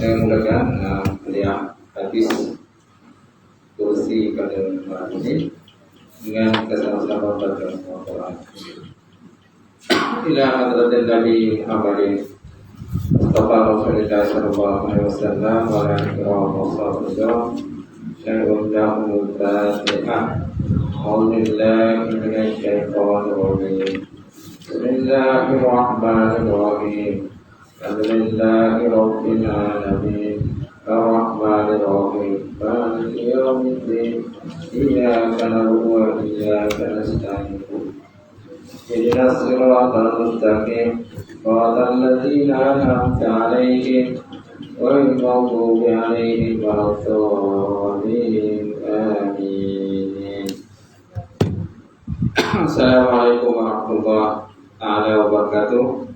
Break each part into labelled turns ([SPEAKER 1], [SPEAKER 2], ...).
[SPEAKER 1] saya mulakan kuliah hadis kursi pada malam ini dengan bersama-sama baca Al-Quran. Ila hadratin Nabi Muhammadin Mustafa Rasulullah sallallahu alaihi wasallam wa ala alihi wa sahbihi syai'un lahu fatihah. A'udzubillahi minasyaitonir rajim. Bismillahirrahmanirrahim. Alhamdulillahi rabbil alamin. Ar-Rahmanir-Rahim. Maliki yaumiddin. Iyyaka na'budu wa iyyaka nasta'in. Ihdinas siratal mustaqim. Siratal ladzina an'amta 'alaihim ghairil maghdubi 'alaihim waladdallin. Amin. Assalamualaikum warahmatullahi wabarakatuh.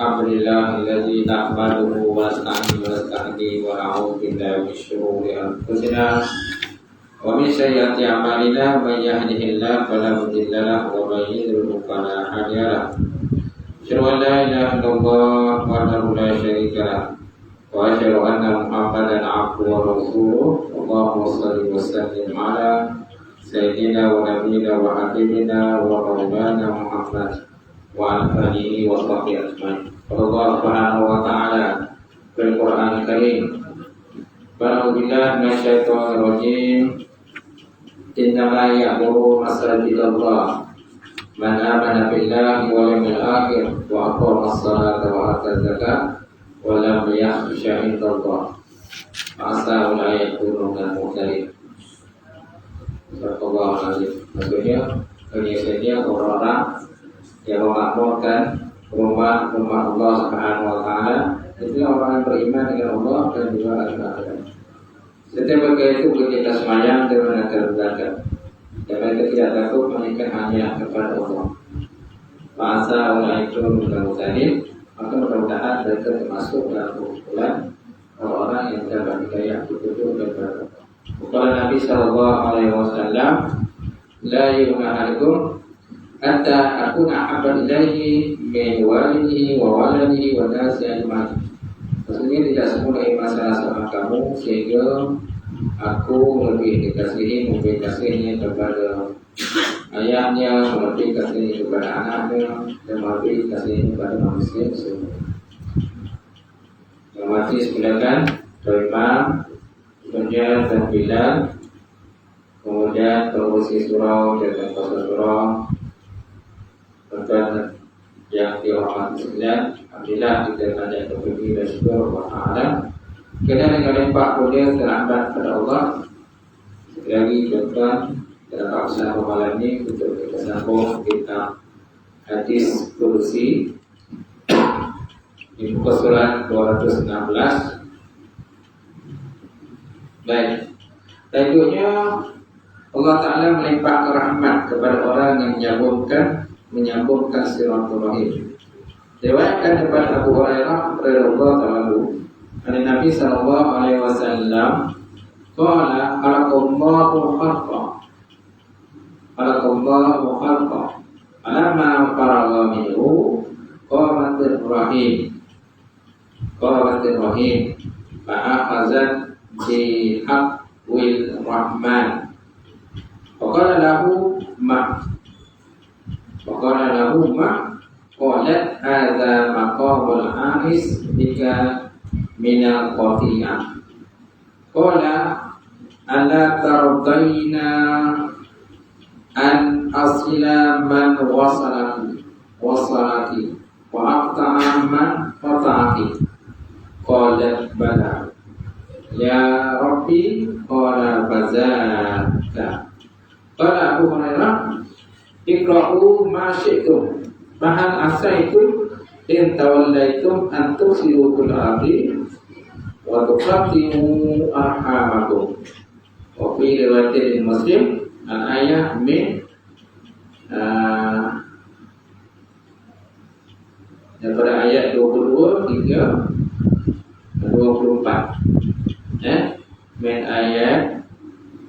[SPEAKER 1] Alhamdulillahilladzi nahmaduhu wa nasta'inu wa na'udzu billahi min shururi anfusina wa min sayyiati a'malina may yahdihillahu fala mudilla lahu wa may yudlil fala hadiya lahu. Asyhadu an la ilaha illallah wahdahu la syarika lahu wa asyhadu anna Muhammadan 'abduhu wa rasuluh. Allahumma shalli wa sallim ala sayyidina wa nabiyyina wa habibina wa maulana Muhammad wa alihi wa sahbihi ajma'in. Allah Subhanahu wa ta'ala fil Qur'an Karim. Ba'udzubillahi minasyaitonir rajim. Innama ya'muru masajidallah man amana billahi wal yawmil akhir wa aqama as-salata wa ata az-zakata wa lam yakhsha illallah. Asa ulai yakunu minal muhtadin. Sallallahu alaihi wasallam. Maksudnya saja orang-orang yang memakmurkan rumah Allah Subhanahu wa ta'ala itu orang yang beriman dengan Allah dan juga akhirat. Setiap mereka itu ketika sembahyang dan menakar zakat, dan mereka tidak takut melainkan hanya kepada Allah. Masa orang itu mudah-mudahan, maka mudah-mudahan mereka termasuk dalam kumpulan orang-orang yang dapat hidayah petunjuk dan berkah. Kata Nabi sallallahu alaihi wasallam, la yu'minu hatta akuna ahabba ilaihi min walidihi wa waladihi wa nasi ajma'in. Maksudnya tidak semua masalah sama kamu sehingga aku lebih dikasihi kepada ayahnya, lebih dikasihi kepada anaknya, dan lebih dikasihi kepada manusia semua. Yang mati sembilan Imam, kemudian sembilan, kemudian pengurusi surau dan kota surau. Dan yang dihormati sekalian, alhamdulillah kita banyak berpuji dan syukur kepada kerana dengan empat mulia terlambat kepada Allah. Sekali lagi tuan-tuan dalam usaha malam ini untuk kita sambung kita hadis kursi di muka surat 216. Baik, tajuk-nya Allah Ta'ala melimpahkan rahmat kepada orang yang menyambungkan silaturahim. Diriwayatkan daripada Abu Hurairah radhiyallahu anhu, dari Nabi sallallahu alaihi wasallam, qala khalaqallahu khalqa alamma faragha minhu qamatir rahim fa'akhazat bi haqqil rahman faqala lahu qalat hadza maqamul anis bika minal qati'ah. Qala ala tardaina an asila man wasalati wa aqta'a man qata'ati. Qalat bala ya rabbi qala bazaka. Qala Abu Hurairah iqra'u ma syi'tum mahal asaitum in tawallaitum an tusiru fil ardi wa tuqaddimu arhamakum. Wa fi riwayatin Muslim al-ayah min daripada ayat 22 hingga 24. Min ayat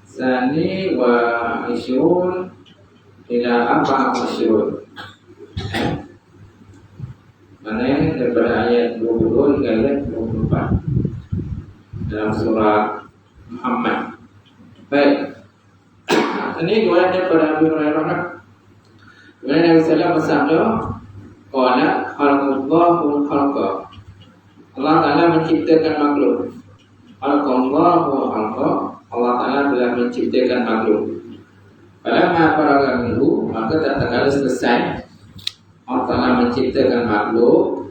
[SPEAKER 1] sani wa isyun ila apa isyun. Mana daripada ayat 20 hingga ayat 24 dalam surah Muhammad. Baik. Ini riwayat daripada Abu Hurairah. Kemudian Nabi sallallahu bersabda, "Qala khalaqallahu khalqa." Allah Taala menciptakan makhluk. Khalaqallahu khalqa. Allah Taala telah menciptakan makhluk. Falamma faraga minhu, maka tak kala selesai Allah Taala menciptakan makhluk,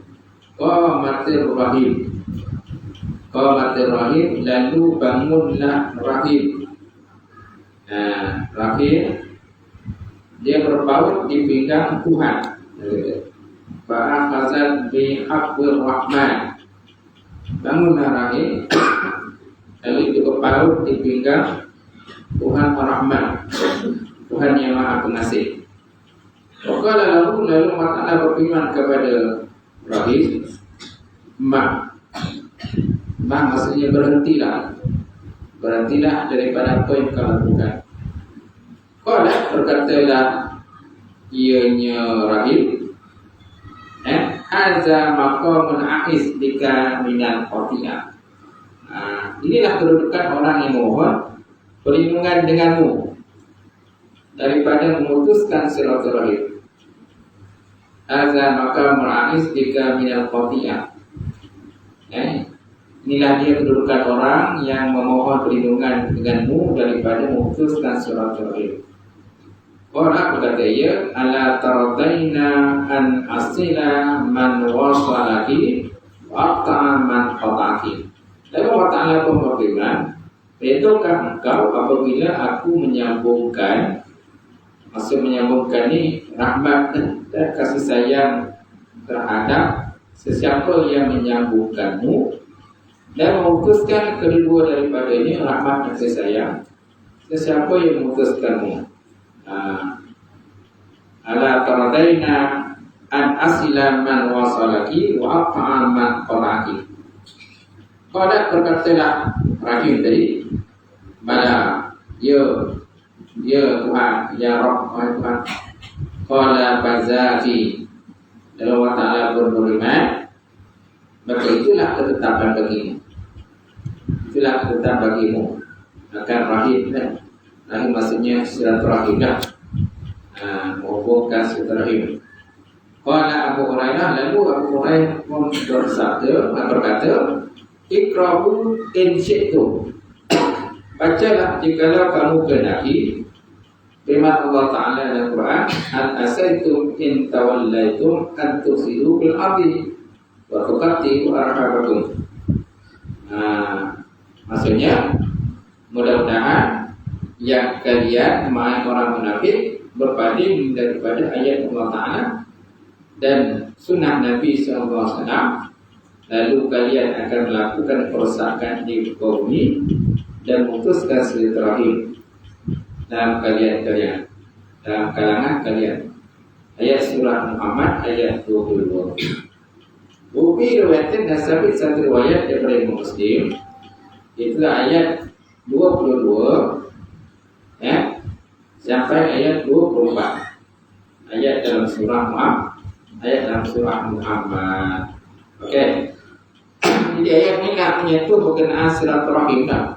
[SPEAKER 1] qamatir rahim. Qamatir rahim, lalu bangunlah rahim. Rahim dia berpaut di pinggang Tuhan. Fa'akhazat bihaqqir rahman. Bangunlah rahim, lalu itu berpaut di pinggang Tuhan Ar-Rahman, Tuhan yang Maha Pengasih. Waqala lahu, lalu Allah Ta'ala berfirman kepada rahim, Ma maksudnya berhentilah daripada apa yang kau lakukan. Qala, berkatalah ianya rahim, hadza maqamun aqis bika minal qati'ah. Inilah kedudukan orang yang mohon perlindungan denganmu daripada memutuskan silaturahim. Hadza maqamun aqis bika minal qati'ah. Inilah dia kedudukan orang yang memohon perlindungan denganmu daripada memutuskan silaturahim. Orang berkata ia, ala taradaina an asila man wasalaki wa aqta'a man qata'aki. Lalu Allah Ta'ala pun berfirman, "Redakah engkau apabila aku menyambungkan," maksud menyambungkan ni rahmat dan kasih sayang terhadap sesiapa yang menyambungkanmu dan memutuskan kedua daripada ini rahmat dan kasih sayang sesiapa yang memutuskanmu. Ala taradaina an asila man wasalaki wa aqta'a man qata'aki. Qala, berkatalah rahim tadi, bala ya Tuhan, ya Rabb, Tuhan. Qala bazaki, lalu Allah Ta'ala berfirman, maka itulah ketetapan bagimu, itulah ketetapan bagimu akan rahim. Rahim maksudnya silaturahim dah, menghubungkan silaturahim. Qala Abu Hurairah, lalu Abu Hurairah pun berkata, Iqra'u in syi'tum, bacalah jikalau kamu kehendaki. Firman Allah Ta'ala dalam Quran, Hal asaitum in tawallaitum an tufsidu bil ardi wa tuqatti'u arhamakum. Maksudnya, mudah-mudahan yang kalian main orang munafik berpaling daripada ayat Allah Ta'ala dan sunnah Nabi SAW, lalu kalian akan melakukan kerosakan di bumi dan memutuskan silaturahim dalam kalangan kalian. Ayat surah Muhammad ayat 22. Bupi riwayatkan dan sabit satu riwayat daripada Imam Muslim, itulah ayat 22 sampai ayat 24. Ayat dalam surah Muhammad. Okey. Jadi ayat ini nak menyentuh berkenaan silaturahim dah.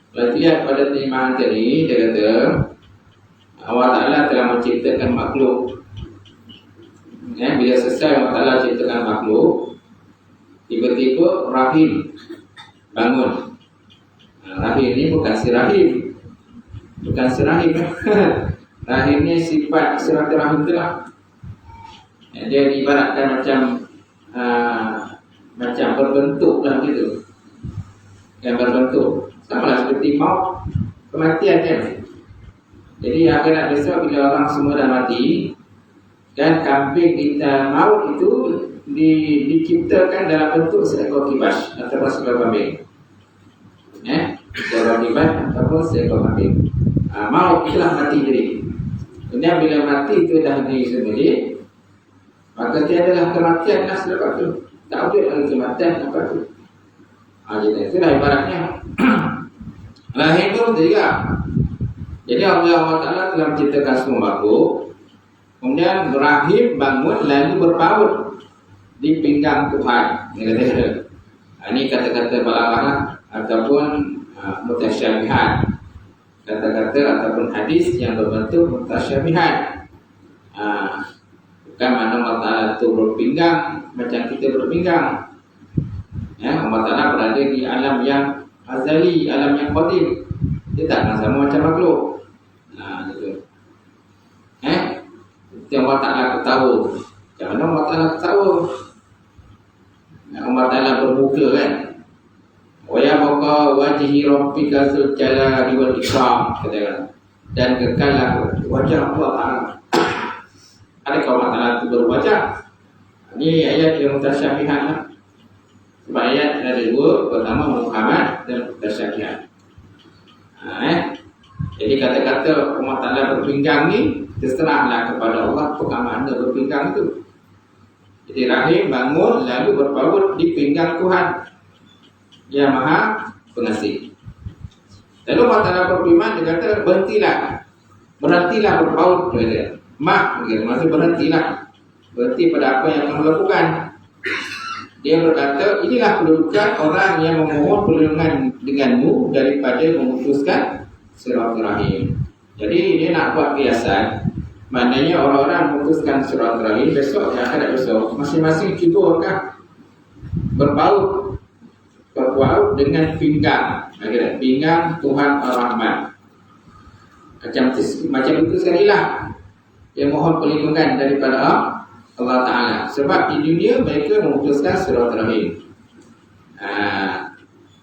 [SPEAKER 1] Kalau lihat pada terjemahan tadi, dia kata Allah Ta'ala telah menciptakan makhluk. Bila selesai Allah Ta'ala ciptakan makhluk, tiba-tiba rahim bangun. Rahim ni bukan si rahim, rahim ni sifat silaturahim tu lah. Dia diibaratkan macam berbentuk lah gitu, yang berbentuk sama lah seperti maut, kematian kan. Jadi akhirat besok bila orang semua dah mati dan kambing kita maut itu diciptakan dalam bentuk seekor kibas ataupun seekor kambing. Seekor kibas ataupun seekor kambing. Maut itulah mati jadi. Kemudian bila mati itu dah disembelih, maka tiadalah kematian dah selepas itu. Tak ada lagi kematian apa itu. Jadi itulah ibaratnya. Lahir itu juga. Jadi Allah Ta'ala telah menciptakan semua makhluk, kemudian rahim bangun lalu berpaut di pinggang Tuhan. Ini kata-kata balaghah lah, ataupun mutasyabihat, kata-kata ataupun hadis yang berbentuk mutasyabihat. Bukan mana Allah Ta'ala itu berpinggang macam kita berpinggang. Allah Ta'ala berada di alam yang azali, alam yang qadim. Dia takkan sama macam makhluk. Gitu. Itu yang Allah Ta'ala ketahu. Macam mana Allah Ta'ala ketahu? Allah Ta'ala bermuka kan. Wa yabqa wajhi rabbika dzul jalali wal ikram, katakan. Dan kekallah wajah Allah Ta'ala. Adakah Allah Ta'ala itu berwajah? Ini ayat yang mutasyabihat lah. Sebab ayat ada dua. Pertama Muhammad dan mutasyabihat. Jadi kata-kata Allah Ta'ala berpinggang ni terserahlah kepada Allah apakah makna berpinggang itu. Jadi rahim bangun lalu berpaut di pinggang Tuhan yang Maha Pengasih. Lalu Allah Ta'ala berfirman, dia kata berhentilah berpaut. Dia maksud berhentilah. Berhenti pada apa yang kamu lakukan. Dia berkata, inilah kedudukan orang yang memohon perlindungan denganmu daripada memutuskan silaturahim. Jadi dia nak buat kiasan. Maknanya orang-orang memutuskan silaturahim besok yang akan besok masing-masing cuba berpaut dengan pinggang Tuhan Ar-Rahman. Macam itu sekalilah yang mohon perlindungan daripada Allah Ta'ala. Sebab di dunia mereka memutuskan silaturahim.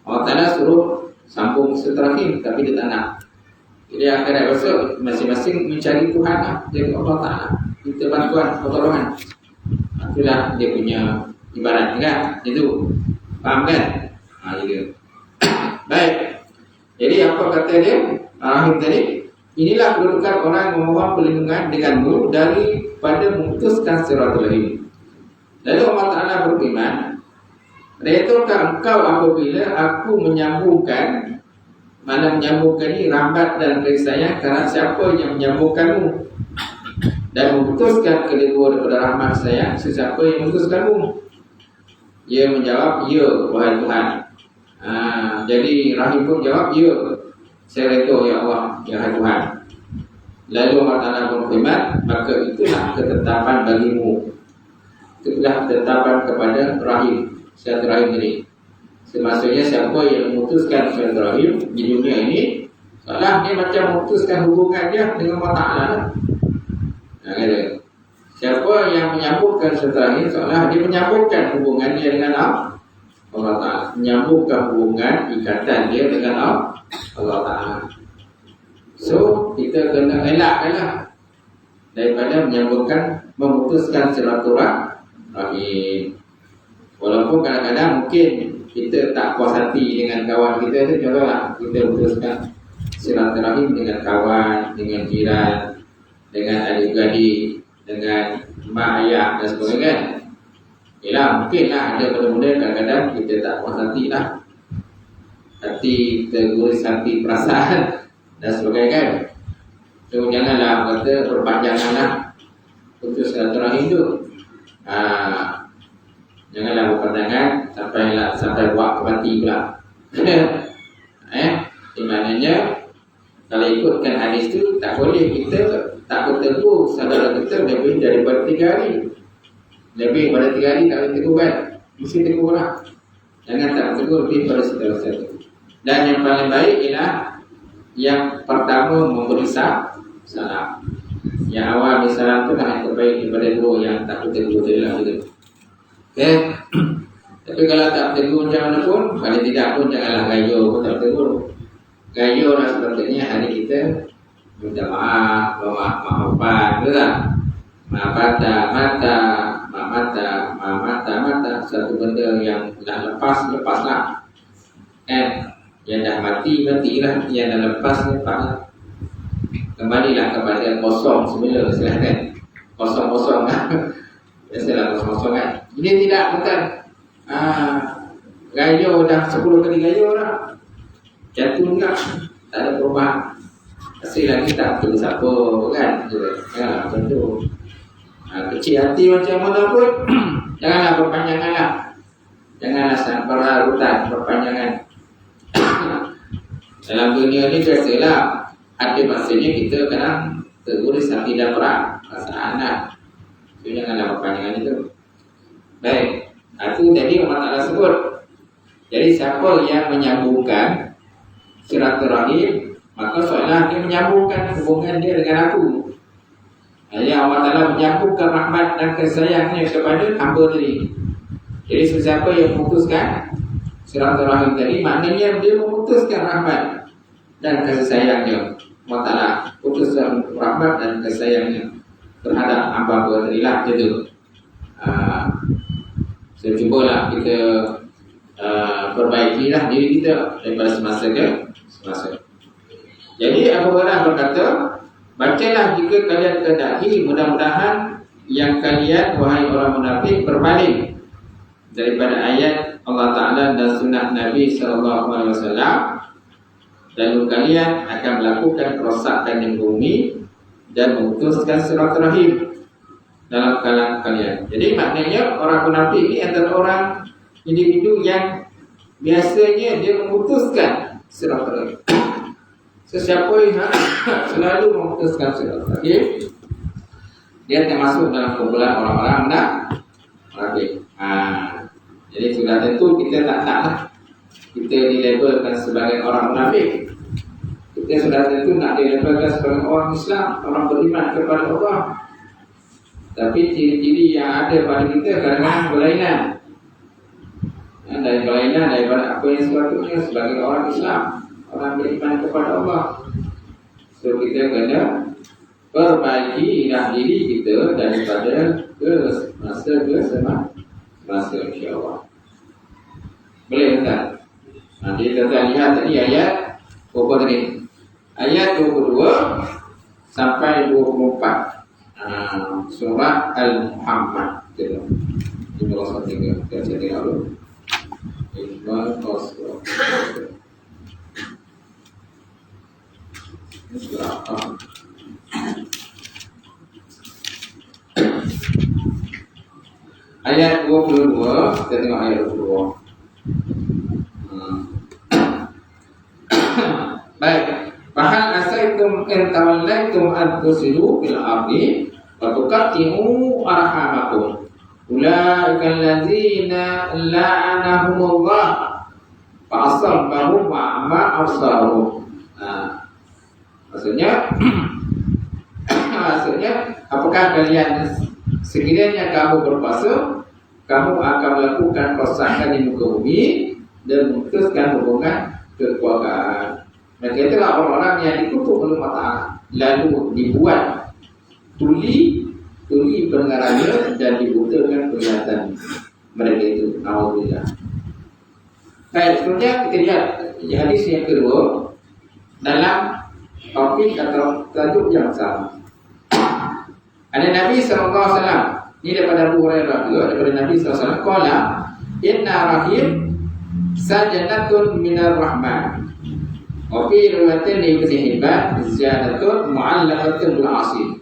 [SPEAKER 1] Allah Ta'ala suruh sambung silaturahim, tapi dia tak nak. Jadi akhirat besok masing-masing mencari Tuhan dari Allah Ta'ala, minta bantuan, pertolongan. Itulah dia punya ibarat kan? Itu faham kan? Gitu. Baik. Jadi apa kata dia? Rahim tadi, inilah kedudukan orang memohon perlindungan denganmu daripada memutuskan silaturahim. Lalu Allah Ta'ala berfirman, "Redakah engkau apabila aku menyambungkan?" Mana menyambungkan ini rahmat dan kasih sayang kerana siapa yang menyambungkanmu dan memutuskan kedua daripada rahmat sayang, sesiapa yang memutuskanmu? Dia menjawab, ya wahai Tuhan. Jadi Rahim pun jawab, ya saya redha ya Allah, ya Tuhan. Lalu Allah Ta'ala berfirman, maka itulah ketetapan bagimu. Itulah ketetapan kepada Rahim, silaturahim ini. Maksudnya siapa yang memutuskan silaturahim di dunia ini, seolah dia macam memutuskan hubungan dia dengan Allah Ta'ala. Siapa yang menyambungkan silaturahim, seolah dia menyambungkan hubungan dia dengan Allah Ta'ala, menyambungkan hubungan ikatan dia dengan Allah Ta'ala. So kita kena elakkanlah daripada memutuskan silaturahim. Walaupun kadang-kadang mungkin kita tak puas hati dengan kawan kita tu, contohlah kita putuskan silaturahim dengan kawan, dengan jiran, dengan adik-adik, dengan mak ayah dan sebagainya kan. Yalah, mungkinlah ada benda-benda kadang-kadang kita tak puas hati lah. Hati terguris, hati perasaan dan sebagainya kan. So janganlah kata perpanjanganlah putus silaturahim tu. Janganlah berpandangan sampai buat ke mati pula. Maknanya kalau ikutkan hadis tu, tak boleh kita tak bertegur saudara kita lebih daripada 3 hari. Lebih daripada 3 hari tak boleh tegur kan? Mesti tegur lah. Jangan tak tegur lebih pada saudara kita. Dan yang paling baik ialah yang pertama memberi salam. Yang awal salam tu lah yang terbaik daripada dua yang tak bertegur dia lah gitu. Tapi kalau tak tegur macam mana pun, paling tidak pun janganlah gayo pun tak tegur. Gayo lah sepertinya hari kita minta maaf, maafan, betul tak? Mata satu benda yang dah lepaslah. Yang dah matilah, yang dah lepaslah. Kembalilah kepada kosong semula, silahkan. Kosong lah. Biasalah kosong kan. Ini tidak bukan gayo dah 10 kali gayo dah. Jatuh enggak, tak ada perubahan. Hasil lagi tak perlu siapa kan. Ya, macam tu. Kecil hati macam mana pun janganlah berpanjanganlah. Janganlah sangat berharutan, berpanjangan. Dalam dunia ni biasalah ada masanya kita kadang tegur tidak perang perasaan lah. So, janganlah berpanjangan itu. Baik, itu tadi Allah Ta'ala sebut. Jadi siapa yang menyambungkan silaturahim, maka seolah dia menyambungkan hubungan dia dengan aku. Jadi Allah Ta'ala menyambungkan rahmat dan kesayangnya kepada hamba tadi. Jadi sesiapa yang memutuskan silaturahim tadi, maknanya dia memutuskan rahmat dan kasih sayangnya. Allah Ta'ala putuskan rahmat dan kasih sayangnya terhadap hamba tadi lah. Gitu. So, cubalah kita perbaikilah diri kita daripada semasa ke semasa. Jadi Abu Hurairah berkata, bacalah jika kalian kehendaki, mudah-mudahan yang kalian wahai orang munafik berbalik daripada ayat Allah Ta'ala dan sunnah Nabi SAW, lalu kalian akan melakukan kerosakan di bumi dan memutuskan silaturahim dalam kalangan kalian. Jadi maknanya orang munafik ini adalah orang individu yang biasanya dia memutuskan silaturahim. Sesiapa yang selalu memutuskan silaturahim, dia termasuk dalam kumpulan orang-orang munafik. Jadi sudah tentu kita tak kita dilabelkan sebagai orang munafik. Kita sudah tentu nak dilabelkan sebagai orang Islam, orang beriman kepada Allah. Tapi ciri-ciri yang ada pada kita kadang-kadang berlainan. Dan berlainan daripada apa yang sepatutnya sebagai orang Islam, orang beriman kepada Allah. So kita kena perbaiki diri kita daripada ke masa insya-Allah. Boleh tak? Nanti kita lihat tadi ayat berapa tadi? Ayat 22 sampai 24. Surah Al-Muhammad. Itu 23. Kita cari dulu. Iqbal Qasra. Ayat 22, kita tengok ayat 22. Baik. Fahal asaitum in tawallaitum an tusidu fil ardi wa tuqatti'u arhamakum. Ulaika allazina la'anahumullah fa asabbahum ma absaruhum. Maksudnya apakah kalian sekiranya kamu berpuasa, kamu akan melakukan kerosakan di muka bumi dan memutuskan hubungan kekeluargaan. Mereka itulah orang-orang yang dikutuk oleh Allah Ta'ala, lalu dibuat tuli pendengarannya dan dibutakan penglihatan mereka itu. Alhamdulillah. Baik, seterusnya kita lihat hadis yang kedua dalam topik atau tajuk yang sama. Ada Nabi SAW, ini daripada Abu Hurairah juga, daripada Nabi SAW, qala inna rahim sajanatun minar rahman. Wa fi riwayatin Ibnu Hibban ziyadatun mu'allaqatun bil 'asim.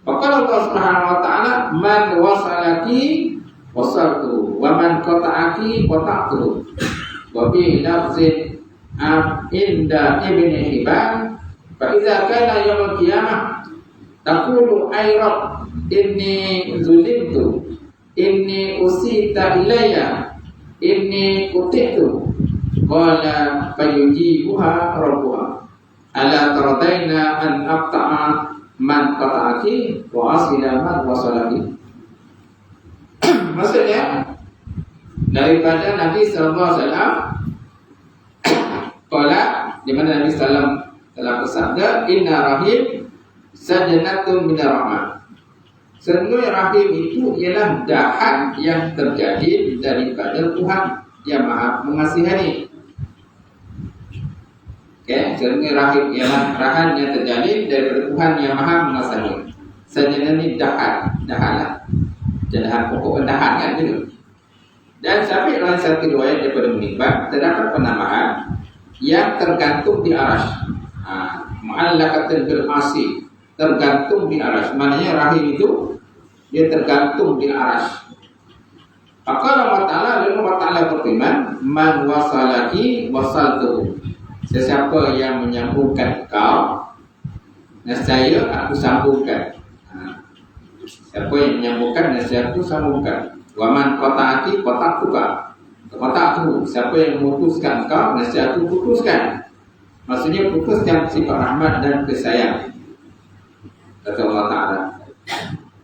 [SPEAKER 1] Faqala Allah Subhanahu wa ta'ala, man wasalaki wasaltu wa man qata'aki qata'tu. Wa fi lafzin inda Ibnu Hibban fa idza kana yaumul qiyamah taqulu ay rabb inni zulimtu inni usita ilayya inni qutitu qala fayujibuha rabbuha ala taradaina an aqta'a man qata'aki wa asila man wasalaki. Maksudnya daripada Nabi sallallahu alaihi wasallam qala, di mana Nabi sallallahu telah bersabda, inna rahim sajanatun minar rahman. Sesungguhnya rahim itu ialah dahan yang terjadi daripada Tuhan yang Maha Mengasihani. Sesungguhnya rahim ialah dahan yang terjadi daripada Tuhan yang Maha Mengasihani. Sajanah ini dahanlah. Dahan pokok dahan kan gitu. Dan sampai dalam satu riwayat daripada Menimbang terdapat penamaan yang tergantung di arash. Mu'allaqatun bil 'asim, tergantung di arash. Maknanya rahim itu dia tergantung di aras. Maka Allah Ta'ala lalu Allah Ta'ala berfirman, man wasalaki wasaltu. Sesiapa yang menyambungkan kau, nescaya aku sambungkan. Siapa yang menyambungkan, nescaya aku sambungkan. Waman qata'ati qata'tuka. Qata'tu. Siapa yang memutuskan kau, nescaya aku putuskan. Maksudnya putuskan sifat rahmat dan kesayang. Kata Allah Ta'ala.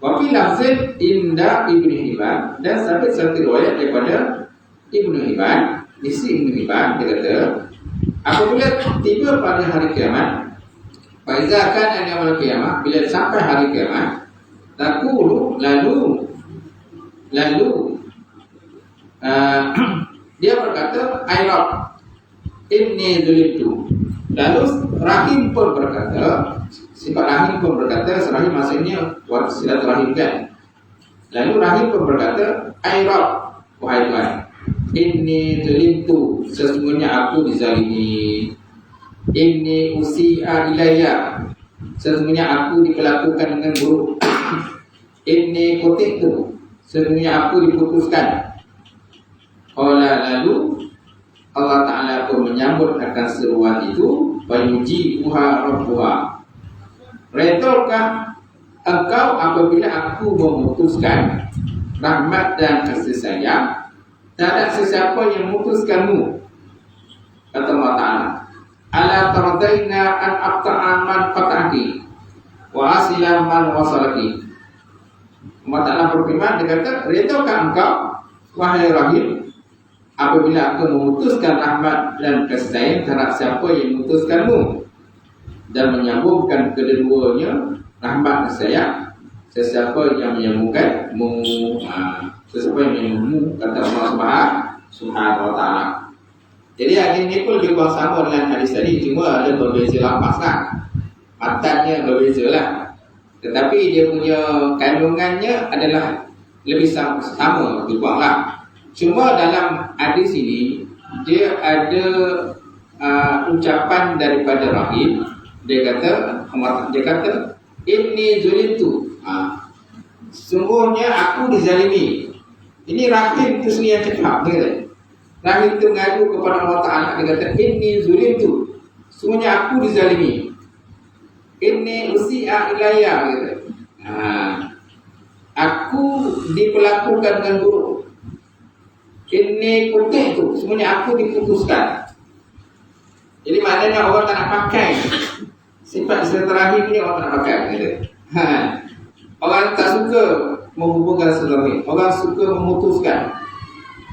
[SPEAKER 1] Wa fi lafzin inda Ibnu Hibban, dan sabit satu riwayat daripada Ibnu Hibban, isi Ibnu Hibban dia kata, apabila tiba pada hari kiamat, fa iza kana yaumul qiyamah, bila sampai hari kiamat, taqulu lalu dia berkata, ay Rabb, inni zulimtu. Lalu Rahim pun berkata, sifat Rahim pun berkata, Rahim maksudnya silaturahim kan. Lalu Rahim pun berkata, ay Rabb, wahai Tuhan, inni zulimtu, sesungguhnya aku dizalimi. Inni usi'a ilayya, sesungguhnya aku diperlakukan dengan buruk. Inni quti'tu, sesungguhnya aku diputuskan. Qala lalu Allah Ta'ala pun menyambut akan seruan itu, fayujibuha rabbuha. Redakah engkau apabila aku memutuskan rahmat dan kasih sayang, tak ada sesiapa yang memutuskanmu. Kata Allah Ta'ala, ala tardaina an aqta'a man qata'aki wa asila man wasalaki. Allah Ta'ala berfirman, dia kata, redakah engkau, wahai Rahim, apabila aku memutuskan rahmat dan kasih sayang terhadap siapa yang memutuskanmu, dan menyambungkan kedua-duanya rahmat dan sayang, sesiapa yang menyambungkanmu, sesiapa yang menyambungmu, kata Allah Subhanahu wa Ta'ala. Jadi hadis ini pun lebih kurang sama dengan hadis tadi, cuma ada berbeza lafaz lah, matanya berbeza lah, tetapi dia punya kandungannya adalah lebih sama lebih kurang lah. Cuma dalam hadis ini dia ada ucapan daripada Rahim. Dia kata inni zulimtu. Sungguhnya aku dizalimi. Ini Rahim itu sendiri yang cakap dia. Rahim itu mengadu kepada Allah Ta'ala. Dia kata inni zulimtu, sungguhnya aku dizalimi. Inni usi'a ilayya, gitu. Aku diperlakukan dengan buruk. Ini putih tu, semuanya aku diputuskan. Jadi maknanya orang tak nak pakai sifat silaturahim ni, orang tak nak pakai gitu. Orang tak suka menghubungkan silaturahim, orang suka memutuskan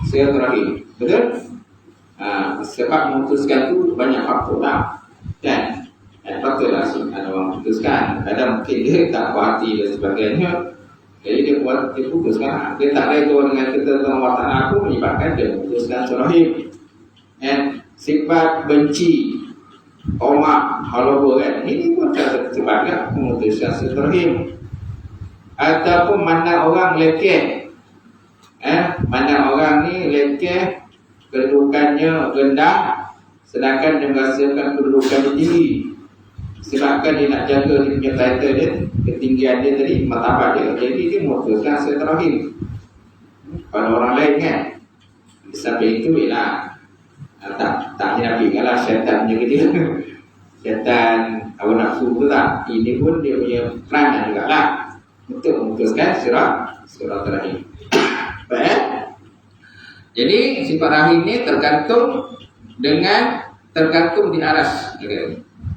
[SPEAKER 1] silaturahim. Betul? Sebab memutuskan tu banyak faktor lah. Dan patutlah ada orang memutuskan. Kadang mungkin dia tak puas hati dan sebagainya. Jadi dia putuskan. Dia tak reda dengan kita tentang watak aku, menyebabkan dia putuskan silaturahim. Sifat benci, hormat, halawa kan, ini pun sebabnya memutuskan silaturahim. Ataupun mana orang lekeh, mana orang ni lekeh, kedudukannya rendah, sedangkan dia merasakan kedudukan tinggi. Sebabkan dia nak jaga dia punya title dia, ketinggian dia tadi, martabat dia. Jadi dia memutuskan silaturahim pada orang lain kan. Sampai itu ialah tak dinafikan lah syaitan punya dia. Syaitan awak nafsu tu tak. Ini pun dia punya peranan juga lah untuk memutuskan silaturahim. Baik. Jadi sifat rahim ni tergantung di aras.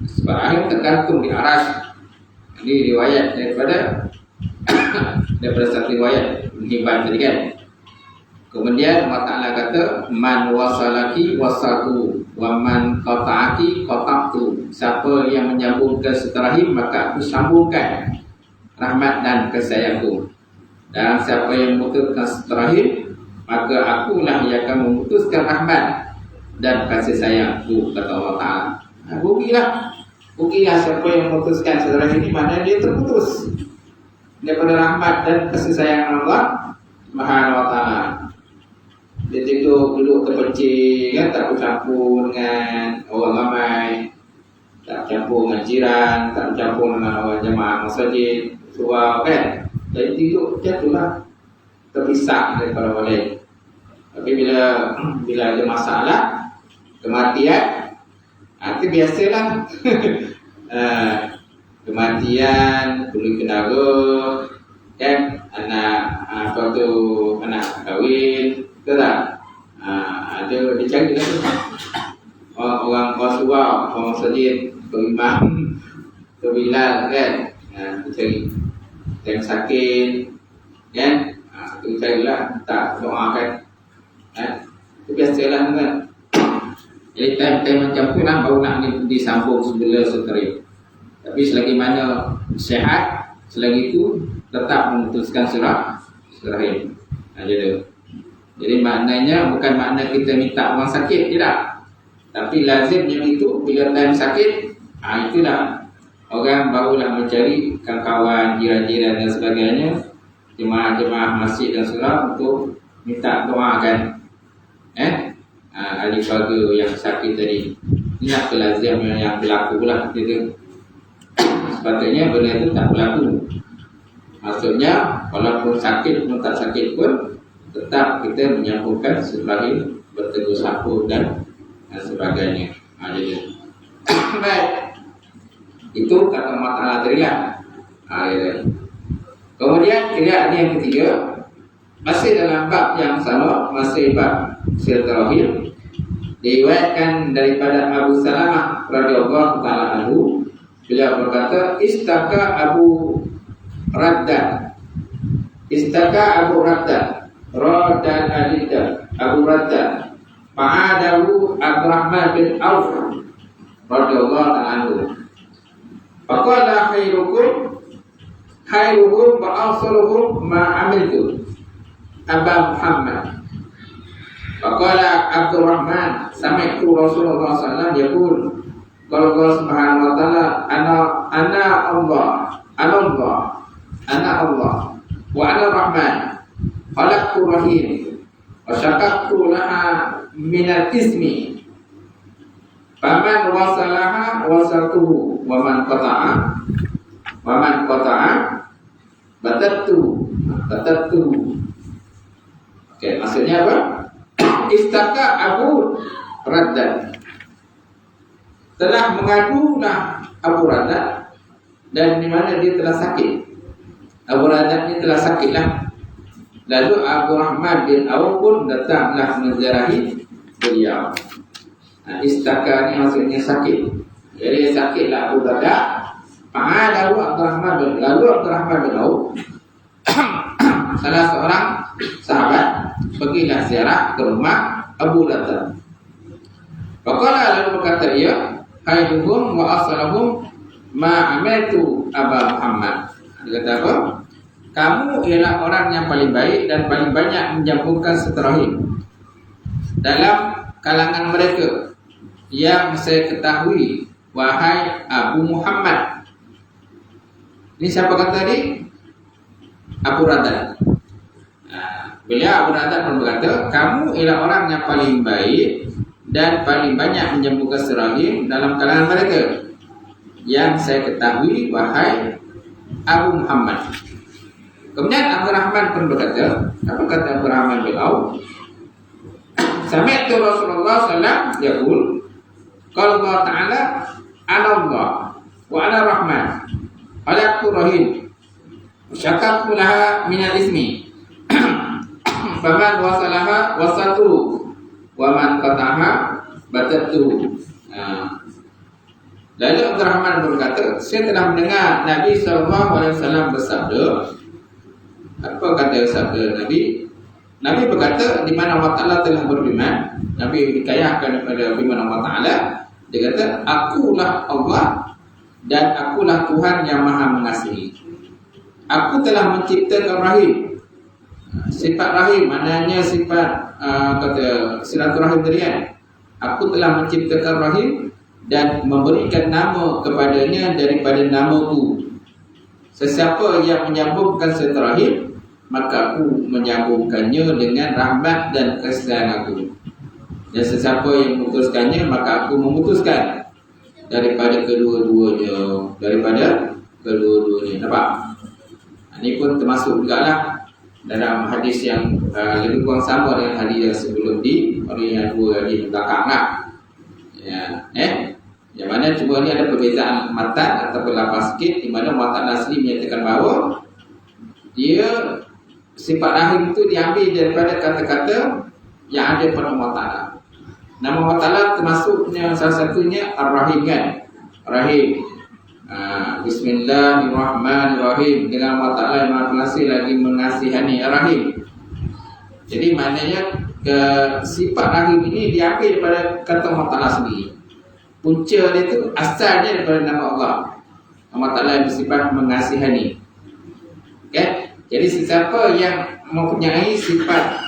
[SPEAKER 1] Sifat rahim tergantung di aras. Ini riwayat daripada satu riwayat Hibban tadi kan. Kemudian Allah Ta'ala kata, man wasalaki wasaltu wa man qata'aki qata'tu. Siapa yang menyambungkan silaturahim, maka aku sambungkan rahmat dan kesayangku. Dan siapa yang memutuskan silaturahim, maka akulah yang akan memutuskan rahmat dan kasih sayangku, kata Allah Ta'ala. Rugilah siapa yang memutuskan silaturahim ini, mana dia terputus daripada rahmat dan kasih sayang Allah Subhanahu wa Ta'ala. Dia duduk terpencil kan, tak bercampur dengan orang ramai, tak bercampur dengan jiran, tak bercampur dengan orang jemaah masjid, surau kan. Jadi tidur macam itulah, terpisah daripada orang lain. Tapi bila ada masalah kematian, itu biasalah. Kematian, perlu kenara, kan, anak kahwin, betul tak? Ada dicari lah tu. Orang surau, orang masjid, imam, Bilal, kan, dicari. Yang sakit, kan, itu carilah, tak doakan. Itu biasalah kan. Jadi time-time macam tu lah baru nak disambung sebelah seterim. Tapi selagi mana sihat, selagi itu tetap memutuskan silaturahim. Jadi maknanya bukan makna kita minta orang sakit, tidak. Tapi lazimnya itu bila time sakit, itulah orang barulah mencari kawan-kawan, jiran-jiran dan sebagainya, jemaah-jemaah masjid dan surau untuk minta doakan. Ahli keluarga yang sakit tadi. Inilah kelaziman yang berlaku pula gitu. Sepatutnya benda itu tak berlaku. Maksudnya walaupun sakit pun tak sakit pun tetap kita menyambungkan silaturahim, bertegur sapa dan sebagainya. Jadi baik. Itu kata masalah tadi lah. Kemudian kira yang ketiga, masih dalam bab yang sama, masih bab silaturahim, diriwayatkan daripada Abu Salamah radhiyallahu taala anhu, beliau berkata, istaka Abu Raddan, Raddan Adida Abu Raddan, fa'adahu Abdurrahman bin Auf radhiyallahu taala anhu. Faqala khairuhum wa afsaluhum ma amiltu Aba Muhammad. Faqala Abdurrahman, sami'tu Rasulullah sallallahu alaihi wasallam yaqul, qala Allah subhanahu wa ta'ala, ana Allah wa ana Rahman, khalaqtu rahim wa syaqaqtu laha minal ismi, faman wasalaha wasaltuhu wa man qata'a batattu. Oke, maksudnya apa? Istaka Abu Raddan, telah mengadulah Abu Raddan, dan di mana dia telah sakit. Abu Raddan ini telah sakitlah. Lalu Abu Rahman bin Auf pun datanglah menziarahi beliau. Istaka ini maksudnya sakit. Jadi sakitlah Abu Raddan. Lalu Abdurrahman bin Auf salah seorang sahabat pergilah ziarah ke rumah Abu Raddan. Faqala, lalu berkata ia, khairuhum wa afsaluhum ma amiltu Aba Muhammad. Dia kata apa? Kamu ialah orang yang paling baik dan paling banyak menjambungkan silaturahim dalam kalangan mereka yang saya ketahui, wahai Abu Muhammad. Ini siapa kata tadi? Abu Raddan. Beliau Abu Raddan pun berkata, kamu ialah orang yang paling baik dan paling banyak menyambungkan silaturahim dalam kalangan mereka yang saya ketahui, wahai Abu Muhammad. Kemudian Abu Rahman pun berkata, apa kata Abu Rahman bin Auf? Sami'tu Rasulullah sallallahu alaihi wasallam yaqul, qala Allah ta'ala, ana Allah wa ana Rahman, khalaqtu rahim, syaqaqtu laha minal ismi, faman wasalaha wasatu, wa man qataha batattu. Lalu Abdul Rahman berkata, saya telah mendengar Nabi SAW bersabda. Apa kata sabda Nabi? Nabi berkata, di mana Allah Ta'ala telah berfirman, Nabi dikayahkan daripada firman Allah Ta'ala, dia kata, akulah Allah dan akulah Tuhan yang maha mengasihi. Aku telah menciptakan rahim. Sifat rahim maknanya sifat kata silaturahim tadi kan. Aku telah menciptakan rahim dan memberikan nama kepadanya daripada namaku. Sesiapa yang menyambungkan silaturahim, maka aku menyambungkannya dengan rahmat dan kasihan aku. Dan sesiapa yang memutuskannya, maka aku memutuskan daripada kedua-duanya. Nampak? Ini pun termasuk juga lah dalam hadis yang lebih kurang sama dengan hadis yang sebelum yang dua hadis belakang lah. Ya, yang mana cuma ni ada perbezaan matan atau lafaz sikit, di mana matan asli menyatakan bahawa dia sifat rahim itu diambil daripada kata-kata yang ada pada Allah Ta'ala. Nama Allah Ta'ala termasuknya salah satunya Ar-Rahim kan, Rahim. Bismillahirrahmanirrahim. Dengan Allah Ta'ala yang Maha Pengasih lagi mengasihani, Ar-Rahim. Jadi maknanya sifat rahim ini diambil daripada kata Allah Ta'ala sendiri. Punca dia tu asalnya daripada nama Allah. Allah Ta'ala yang bersifat mengasihani. Okay? Jadi sesiapa yang mempunyai sifat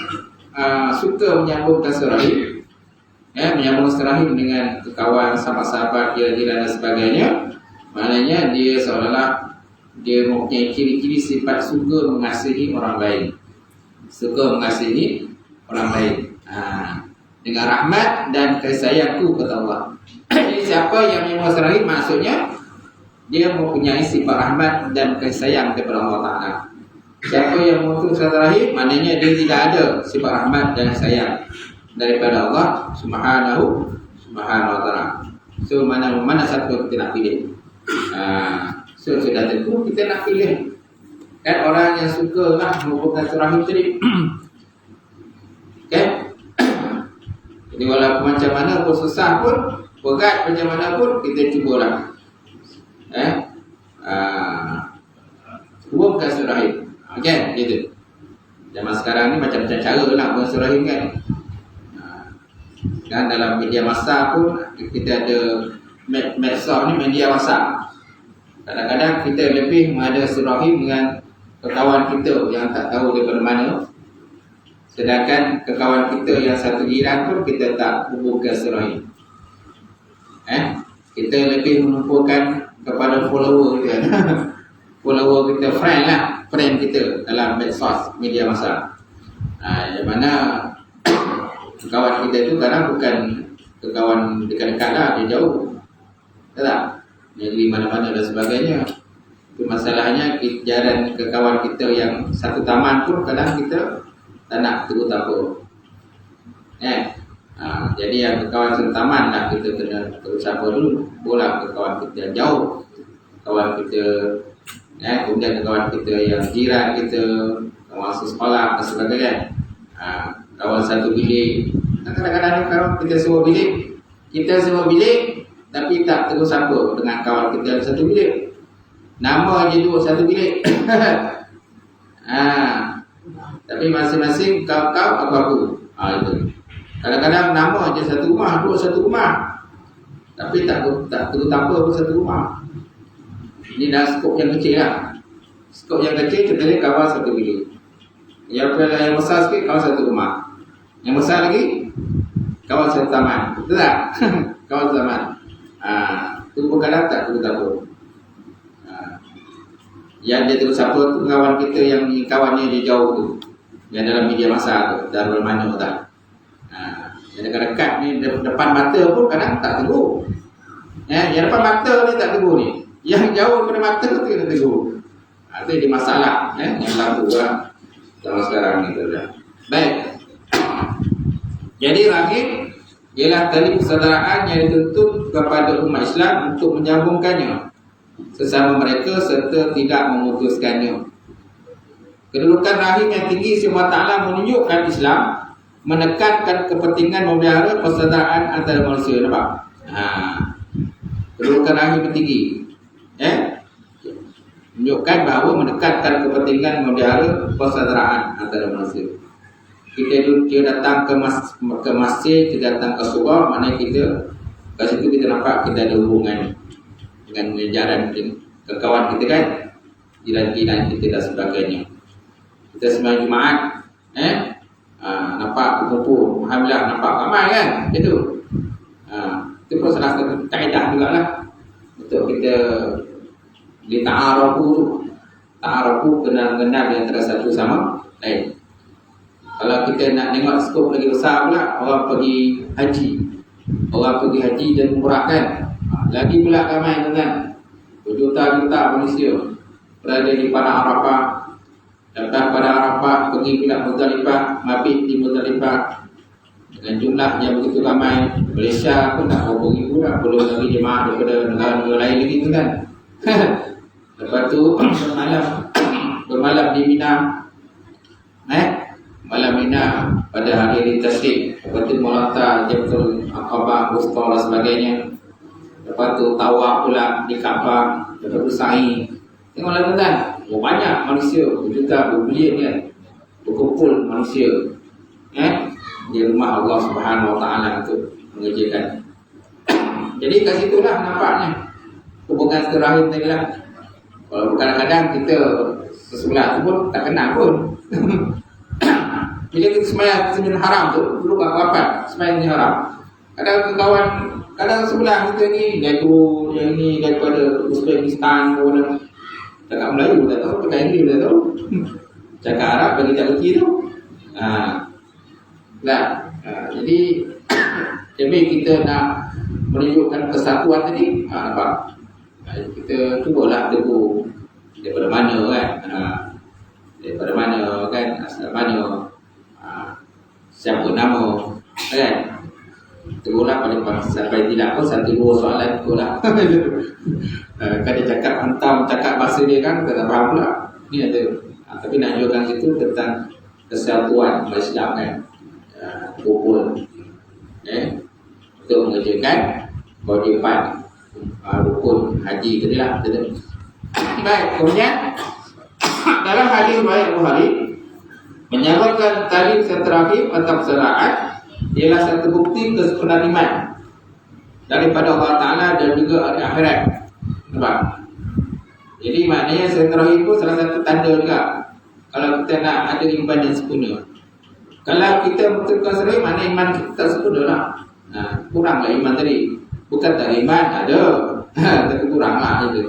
[SPEAKER 1] suka menyambung kasih rahim, menyambung rahim dengan kawan, sahabat-sahabat, jiran-jiran dan sebagainya, maknanya dia seolah-olah dia mempunyai ciri-ciri sifat suka mengasihi orang lain. Suka mengasihi orang lain dengan rahmat dan kasih sayangku, kata Allah. Jadi siapa yang menyambung rahim, maksudnya dia mempunyai sifat rahmat dan kasih sayang daripada Allah Ta'ala. Siapa yang memutus silaturahim, maknanya dia tidak ada sifat rahmat dan sayang daripada Allah Subhanahu wa Ta'ala. So mana satu kita nak pilih? So sudah tentu kita nak pilih kan orang yang suka lah memutus silaturahim tadi. Okay? Jadi walaupun macam mana pun susah pun, berat macam mana pun, kita cubalah. Hubungkan silaturahim. Okay, gitu. Zaman sekarang ni macam-macam cara nak bersilaturahim kan. Dan dalam media massa pun kita ada medsos ni, media massa. Kadang-kadang kita lebih mengada silaturahim dengan kawan kita yang tak tahu daripada mana. Sedangkan kawan kita yang satu jiran pun kita tak hubungkan silaturahim. Kita lebih menumpukan kepada follower kita. Follower kita, friend lah, friend kita dalam medsos, media massa. Yang mana kawan kita itu kadang bukan kawan dekat-dekat lah, dia jauh, tak? Dia di mana-mana dan sebagainya. Itu masalahnya, jalan ke kawan kita yang satu taman pun kadang kita tak nak tegur apa. Jadi yang ke kawan satu taman lah kita kena tegur apa dulu. Bola ke kawan kita yang jauh, kawan kita, kemudian kawan kita yang jiran kita, kawan sekolah dan sebagainya. Kawan satu bilik. Kadang-kadang kawan kita semua bilik, tapi tak tegur sapa dengan kawan kita yang satu bilik. Nama je dua satu bilik. Tapi masing-masing kau aku. Itu. Kadang-kadang nama je satu rumah, dua satu rumah, tapi tak tegur apa pun satu rumah. Ini dah skop yang kecil lah. Skop yang kecil kita lihat kawan satu bilik. Yang besar sikit kawan satu rumah. Yang besar lagi kawan satu taman. Betul tak? Kawan satu taman. Itu bukan tak tegur apa. Yang dia tegur siapa tu kawan kita yang kawannya dia jauh tu, yang dalam media massa tu, dalam mana tak. Yang dekat-dekat ni depan mata pun kadang tak tegur. Yang depan mata ni tak tegur ni. Yang jauh daripada mata tu kena tegur. Itu jadi masalah yang berlaku lah dalam sekarang ni. Baik. Jadi rahim ialah tali persaudaraan yang dituntut kepada umat Islam untuk menyambungkannya sesama mereka serta tidak memutuskannya. Kedudukan rahim yang tinggi Allah Ta'ala menunjukkan Islam menekankan kepentingan memelihara persaudaraan antara manusia. Nampak? Kedudukan rahim yang tinggi menunjukkan bahawa menekankan kepentingan memelihara persaudaraan antara manusia. Kita datang ke masjid, kita datang ke surau, maknanya kita kat situ kita nampak kita ada hubungan dengan jaran ke kawan kita kan, jiran-jiran kita dan sebagainya. Kita sembahyang Jumaat, nampak kumpul, alhamdulillah nampak ramai kan, itu. Itu pun salah satu kaedah juga lah untuk kita dita'arafu tu. Ta'arafu, kenal-kenal di antara satu sama lain. Kalau kita nak tengok skop lagi besar pula, orang pergi haji dan umrah kan, lagi pula ramai dengan berjuta-juta manusia berada di padang Arafah Lepas pada Arafah pergi pula Muzdalifah, mabit di Muzdalifah dengan jumlah yang begitu ramai. Malaysia pun tak berapa ribu lah, belum lagi jemaah daripada negara-negara lain lagi tu kan. Lepas tu bermalam di Mina, malam Mina pada hari Tasyrik. Lepas tu melata Jamratul Aqabah, Wusta dan sebagainya. Lepas tu tawaf pula di Kaabah. Lepas tu sa'i. Tengoklah tuan-tuan, banyak manusia, berjuta, berbilion kan, berkumpul manusia di rumah Allah Subhanahu Wa Taala untuk mengerjakan. Jadi kat situlah nampaknya hubungan silaturahim tadi lah. Kalau kadang-kadang kita sesebelah tu pun tak kenal pun. Bila kita sembahyang haram tu, dulu kat kawapan sembahyang ni haram. Kadang kawan, kadang sebelah kita ni, iaitu yang ni daripada Uzbekistan pun, cakap Melayu tak tahu, cakap Inggeris tak tahu, cakap Arab bagi tak kerti tu. Jadi jadi kita nak menunjukkan kesatuan tadi, nampak? Kita cubalah teguh daripada mana kan, daripada mana kan, asal mana, siapa nama kan. Teguhlah paling sampai tidak pun 1-2 soalan teguhlah. Kan dia cakap hantam, cakap bahasa dia kan, kita tak faham pula. Ni ada. Tapi nak tunjukkan itu tentang kesatuan Islam kan. Kumpul untuk mengerjakan kewajipan rukun haji tadi lah. Baik, kemudian dalam hadis riwayat Bukhari menyebutkan tali silaturahim atau persaudaraan ialah satu bukti kesempurnaan iman daripada Allah Ta'ala dan juga hari akhirat. Nampak? Jadi maknanya silaturahim itu salah satu tanda juga kalau kita nak ada iman yang sempurna. Kalau kita betulkan silaturahim, makna iman kita tak sempurna lah. Kuranglah iman tadi. Bukan tak ada iman, ada tapi kuranglah itu.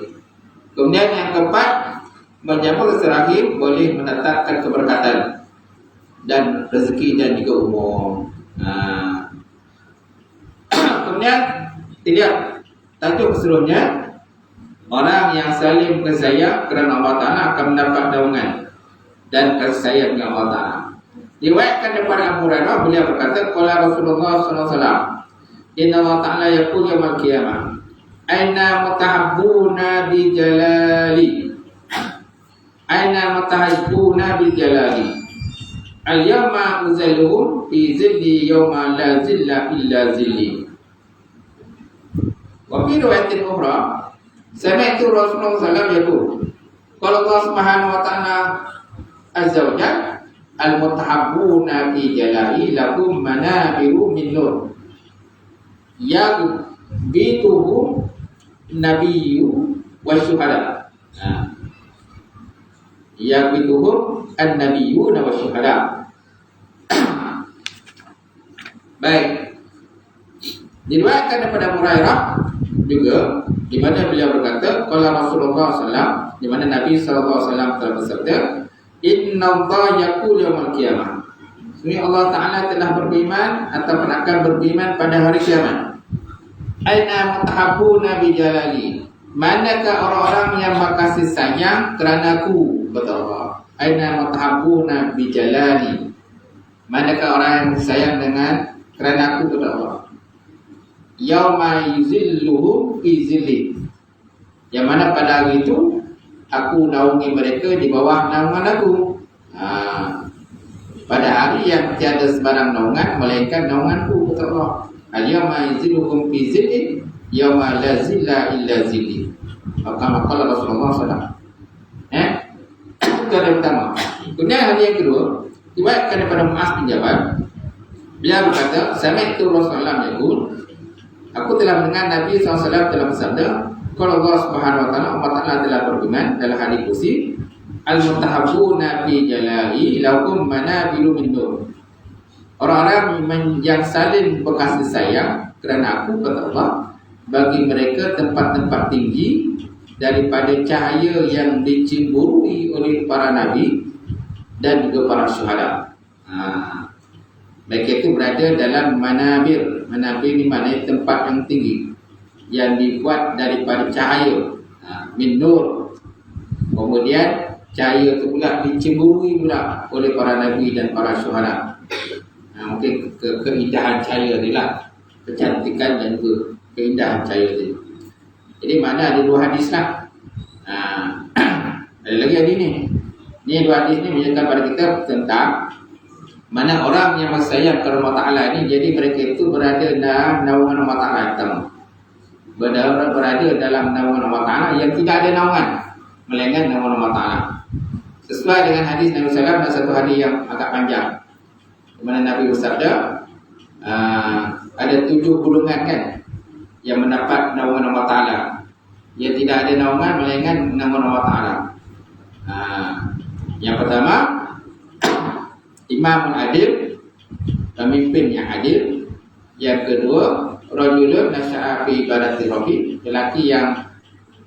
[SPEAKER 1] Kemudian yang keempat, menyambung silaturahim boleh mendatangkan keberkatan dan rezeki dan juga umur. Kemudian tidak tajuk sebelumnya, orang yang saling kasih sayang kerana Allah Ta'ala akan mendapat naungan dan kasih sayang dengan Allah Ta'ala. Diriwayatkan daripada Abu Hurairah, beliau berkata, qala Rasulullah sallallahu alaihi wasallam, inna Allah Ta'ala yaqul yaumil qiyamah, aina mutahabbuna bi jalali, aina mutahabbuna bi jalali, al-yawma uzalluhum fi zilli yawma la zilla illa zilli. Wa fi riwayatin ukhra, sami'tu Rasulullah sallallahu alaihi wasallam yaqul, qala Allah Subhanahu wa ta'ala azza wa jalla, al-mutahabbuna fi jalali lahum manabiru min nur yaghbituhum nabiyyu wa syuhada. Yaghbituhum an-nabiyyu wa syuhada. Baik. Diriwayatkan daripada Hurairah juga, di mana beliau berkata, qala Rasulullah sallallahu alaihi wasallam, di mana Nabi sallallahu alaihi wasallam telah bersabda, inna Allah yaqul yaumil qiyamah, sesungguhnya Allah Ta'ala telah berfirman ataupun akan berfirman pada hari kiamat, aina mutahabbuna bi jalali, manakah orang-orang yang berkasih sayang kerana aku, kata Allah. Aina mutahabbuna bi jalali, manakah orang yang sayang dengan kerana aku, kata Allah. Yauma yuzilluhum fi zilli, yang mana pada hari itu aku naungi mereka di bawah naungan aku. Pada hari yang tiada sebarang naungan melainkan naunganku, kata Allah. Al-yawma yuzilluhum fi zilli yawma la zilla illa zilli. Maka Rasulullah SAW. Itu yang pertama. Kemudian hari yang kedua, diriwayatkan daripada Muaz bin Jabal, beliau berkata, sami'tu Rasulullah yaqul, aku telah mendengar Nabi SAW telah bersabda, kalau Allah Subhanahu wa ta'ala, Allah Ta'ala telah berfirman dalam hadis kursi, al-mutahabbuna fi jalali lahum manabiru min nur, orang-orang yang saling berkasih sayang kerana aku, kata Allah, bagi mereka tempat-tempat tinggi daripada cahaya yang dicemburui oleh para nabi dan juga para syuhada. Mereka itu berada dalam manabir. Manabir ni maknanya tempat yang tinggi yang dibuat daripada cahaya, min nur. Kemudian cahaya tu pula dicemburui pula oleh para nabi dan para syuhada. Mungkin keindahan cahaya ni lah, kecantikan dan keindahan cahaya tu. Jadi mana ada dua hadis lah. Ada lagi hadis ni. Ni dua hadis ni menunjukkan pada kita tentang mana orang yang bersayang kepada Allah Ta'ala ni, jadi mereka itu berada dalam naungan Allah Ta'ala. Berada dalam naungan Allah Ta'ala yang tidak ada naungan melainkan naungan Allah Ta'ala. Sesuai dengan hadis Nabi SAW, dan satu hadis yang agak panjang, di mana Nabi bersabda, ada 7 golongan kan yang mendapat naungan Allah Ta'ala, yang tidak ada naungan melainkan naungan Allah Ta'ala. Yang pertama, Imam adil, pemimpin yang adil. Yang kedua, rajulun nasya'a fi ibadati rabbi, lelaki yang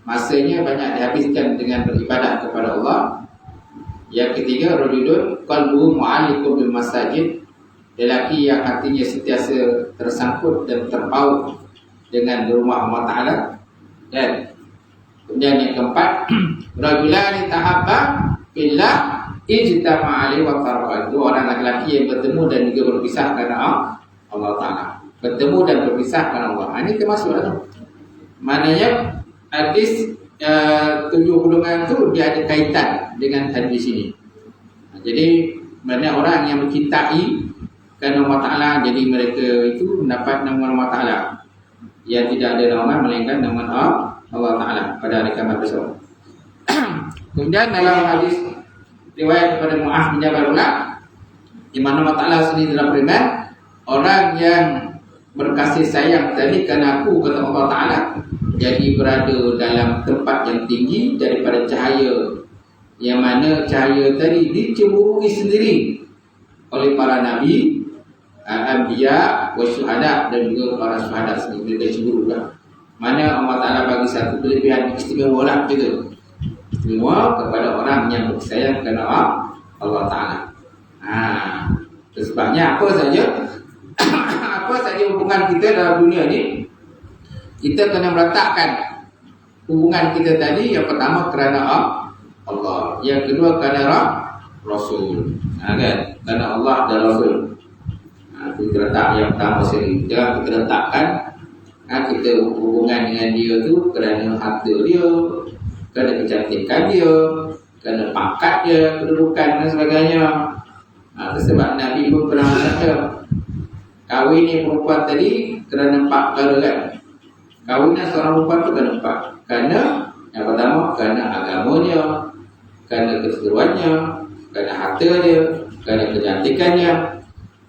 [SPEAKER 1] masanya banyak dihabiskan dengan beribadah kepada Allah. Yang ketiga, rajulun qalbuhu mu'alliqun bil masajid, lelaki yang hatinya sentiasa tersangkut dan terpaut dengan rumah Allah Ta'ala. Dan kemudian yang keempat, rajulani tahabba fillah ijtama'a alaihi wa taraqa, dua orang lelaki yang bertemu dan juga berpisah kerana Allah Ta'ala. Bertemu dan berpisah kerana Allah. Ini termasuk tu. Maknanya hadis 7 golongan tu dia ada kaitan dengan hadis ini. Jadi mana orang yang mencintai kerana Allah Ta'ala, jadi mereka itu mendapat naungan Allah Ta'ala yang tidak ada naungan melainkan naungan Allah Ta'ala pada hari kiamat besok. Kemudian dalam hadis riwayat daripada Mu'adz bin Jabal pula, di mana Allah Ta'ala sendiri dalam firman, orang yang berkasih sayang tadi kerana aku, kata Allah Ta'ala, jadi berada dalam tempat yang tinggi daripada cahaya, yang mana cahaya tadi dicemburui sendiri oleh para nabi, anbiya, wasyuhada, dan juga para syuhada sendiri. Mereka cemburu lah. Mana Allah Ta'ala bagi satu kelebihan istimewa lah kita, istimewa kepada orang yang bersayang kerana Allah Ta'ala. Sebabnya apa saja apa saja hubungan kita dalam dunia ni, kita kena meletakkan hubungan kita tadi, yang pertama kerana Allah, yang kedua kerana Rasul, kan? Kerana Allah dan Rasul. Kita letak yang pertama sekali. Jangan kita letakkan kita hubungan dengan dia tu kerana harta dia, kerana kecantikan dia, kerana pangkat dia, kedudukan dan sebagainya. Sebab Nabi pun pernah kata, kahwin ni perempuan tadi kerana 4 perkara kan. Kahwinnya seorang perempuan tu kerana 4. Kerana yang pertama, kerana agamanya, kerana keseruannya, kerana harta dia, kerana kecantikannya.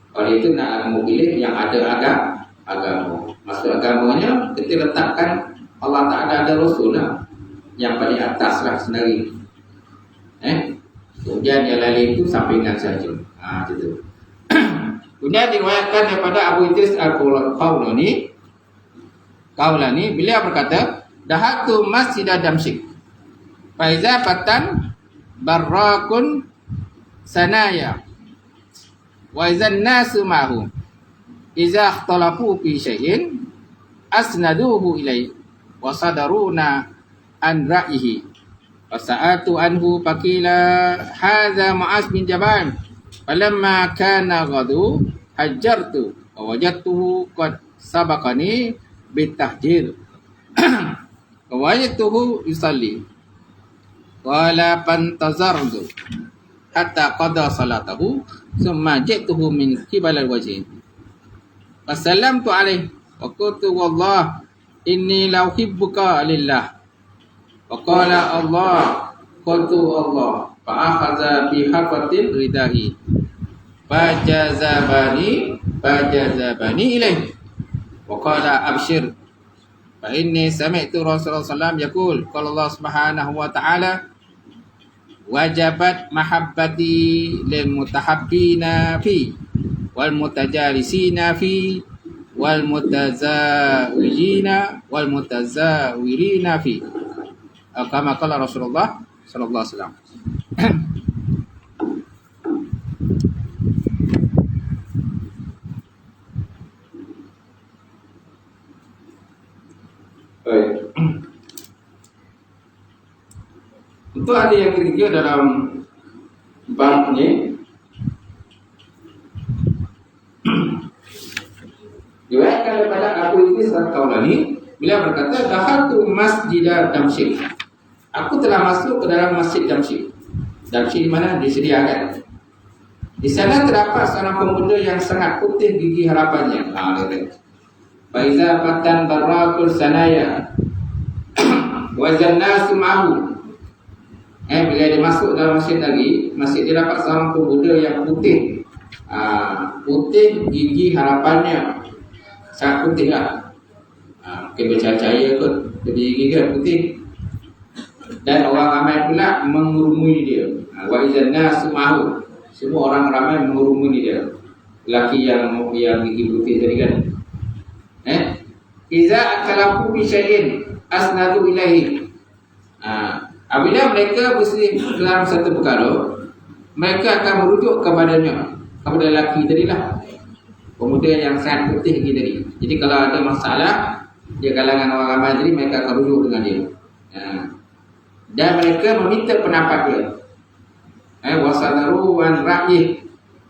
[SPEAKER 1] Oleh itu nak kamu pilih yang ada agama. Maksud agamanya, kita letakkan Allah Ta'ala ada Rasul lah, yang paling atas lah sendiri. Kemudian yang lain itu sampingan saja. Itu. Kemudian diriwayatkan daripada Abu Idris Al-Qawlani, beliau berkata, dahatu masjid Damsyik, faiza fatan barrakun sanaya, wa izan nasu ma'hum, iza ikhtalafu fi syai'in asnaduhu ilaihi wa sadaruna an ra'ihi, fasa'atu anhu faqila hadza Mu'adz bin Jabal, falamma kana ghadu hajjartu wa wajadtuhu qad sabaqani bitahjir wa wajadtuhu yusalli qala fantazartu hatta qada salatahu thumma ji'tuhu min qibal al-wajh fasallamtu alayhi wa qultu wallah inni la uhibbuka lillah. Waqala Allah, qultu Allah, fa'akhadha bi hafatin ridahi, fajazabani ilaih. Waqala abshir, fa inni sami'tu Rasulullah sallallahu alaihi wasallam yaqul, qala Allah subhanahu wa ta'ala, wajabat mahabbati lil mutahabbina fi wal mutajalisina fi wal mutazawijina wal mutazawirina fi, kama qala Rasulullah sallallahu alaihi wasallam.
[SPEAKER 2] Untuk
[SPEAKER 1] Itu ada yang ketiga dalam bab ni. Diriwayatkan daripada Abu Idris Al-Kaulani, beliau berkata, dakhaltu masjid Damsyik. Aku telah masuk ke dalam masjid Damsyik. Damsyik di mana? Disediakan. Di sana terdapat seorang pemuda yang sangat putih gigi harapannya. Faiza fatan barakul sanaya wa zannasu ma'hu. Bila dia masuk dalam masjid lagi, masjid dia dapat seorang pemuda yang putih. Putih gigi harapannya. Sangat putih lah. Mungkin bercahaya kot. Jadi gigi dia putih. Dan orang ramai pula mengurumui dia. Wa zannasu ma'hu. Semua orang ramai mengurumui dia. Lelaki yang gigi putih tadi kan. Iza akalaku bi syai'in asnadu ilaihi. Apabila mereka bersih dalam satu perkara, mereka akan merujuk kepadanya, kepada lelaki tadilah, pemuda yang sangat putih tadi. Jadi kalau ada masalah di kalangan orang ramai tadi, mereka akan rujuk dengan dia. Dan mereka meminta pendapat dia. Wasadaru wan ra'yih.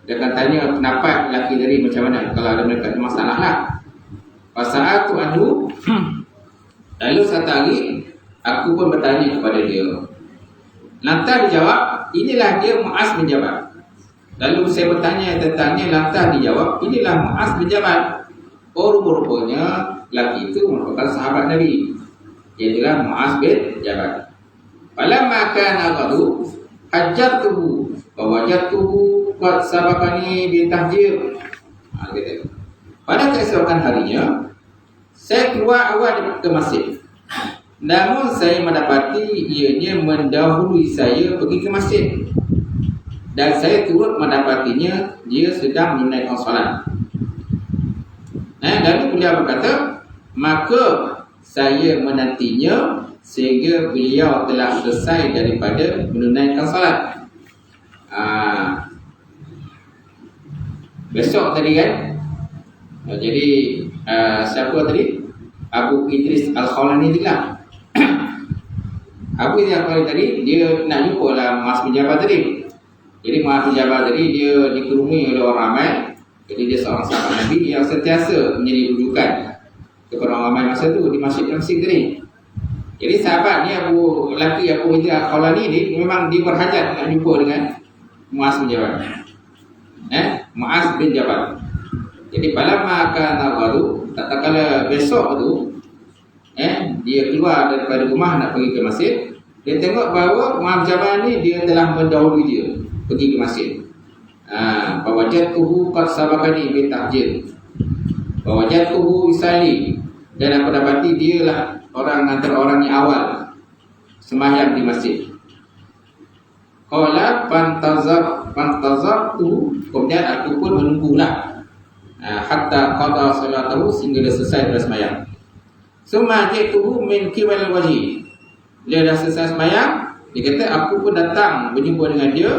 [SPEAKER 1] Dia akan tanya pendapat lelaki tadi macam mana kalau ada mereka ada masalah lah. Pasal tu anu. Lalu satu hari aku pun bertanya kepada dia. Lantas dijawab, inilah dia Muaz bin Jabal. Lalu saya bertanya tentangnya, lantas dijawab, inilah Muaz bin Jabal. Rupa-rupanya lelaki itu merupakan sahabat Nabi. Ialah Muaz bin Jabal. Falamma kana ghadu hajjatuhu wa wajadtuhu qad sabaqani bi tahjir. Pada keesokan harinya, saya keluar awal ke masjid. Namun saya mendapati ianya mendahului saya pergi ke masjid. Dan saya turut mendapatinya dia sedang menunaikan solat. Lalu beliau berkata, maka saya menantinya sehingga beliau telah selesai daripada menunaikan solat. Besok tadi kan. Jadi siapa tadi? Abu Idris Al-Kaulani itulah. Abu Idris Al-Kaulani tadi dia nak jumpa lah Muaz bin Jabal tadi. Jadi Muaz bin Jabal tadi dia dikerumuni oleh orang ramai. Jadi dia seorang sahabat Nabi yang sentiasa menjadi rujukan kepada orang ramai masa tu di Masjid Damsyik tadi. Jadi sahabat ni Abu Idris Al-Kaulani ni memang dia berhajat nak jumpa dengan Muaz bin Jabal. Muaz bin Jabal. Jadi pada makan baru, tak kala besok tu, dia keluar daripada rumah nak pergi ke masjid. Dia tengok bahawa Muaz bin Jabal ni dia telah mendahului dia pergi ke masjid. Fawajadtuhu qad sabaqani bi tahjir. Fawajadtuhu yusalli, dan aku dapati dia lah orang antara orang yang awal sembahyang di masjid. Qala fantazartu, kemudian aku pun menunggulah hatta qada salatahu, sehingga dia selesai pada sembahyang. Summa ji'tuhu min qibal wajhi. Dia dah selesai sembahyang, dia kata aku pun datang berjumpa dengan dia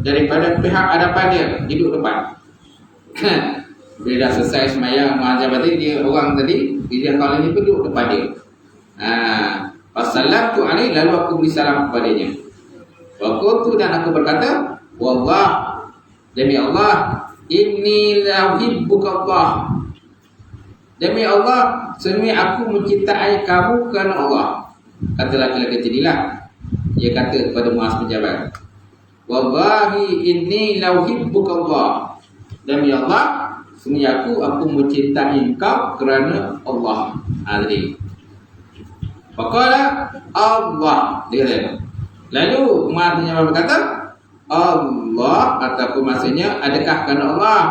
[SPEAKER 1] daripada pihak hadapan dia, duduk depan. Dia dah selesai sembahyang Muaz bin dia orang tadi, dia kalau ni pun duduk depan dia. Wassalatu alaihi, lalu aku beri salam kepadanya. Wa qultu, dan aku berkata, wallah, demi Allah, inni la uhibbuka Allah. Demi Allah, sesungguhnya aku mencintai kamu kerana Allah. Kata laki-laki tadilah. Dia kata kepada Muaz bin Jabal, wallahi inni la uhibbuka Allah. Demi Allah, sesungguhnya aku mencintai engkau kerana Allah. Tadi. Faqala Allah, dia kata. Lalu Muaz bin Jabal berkata, Allah, ataupun maksudnya adakah kerana Allah?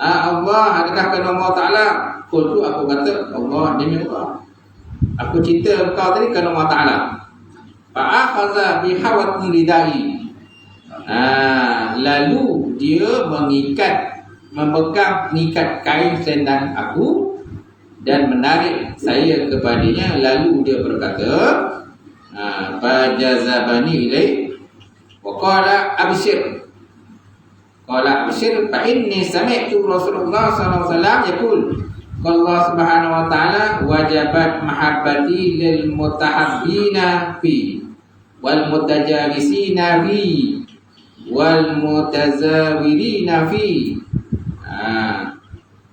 [SPEAKER 1] Allah, adakah kerana Allah Ta'ala? Qultu, aku kata Allah, demi Allah, aku cinta engkau tadi kerana Allah Ta'ala. Fa'akhaza bihawatni ridai. Lalu dia mengikat kain selendang aku dan menarik saya kepadanya. Lalu dia berkata, fajazabani ilaih wa qala abshir. Qala abshir fa inni sami'tu Rasulullah sallallahu alaihi wasallam yaqul, Allah Subhanahu wa taala wajabat mahabbati lil mutahabbina fi wal mutajalisina fi wal mutazawirina fi.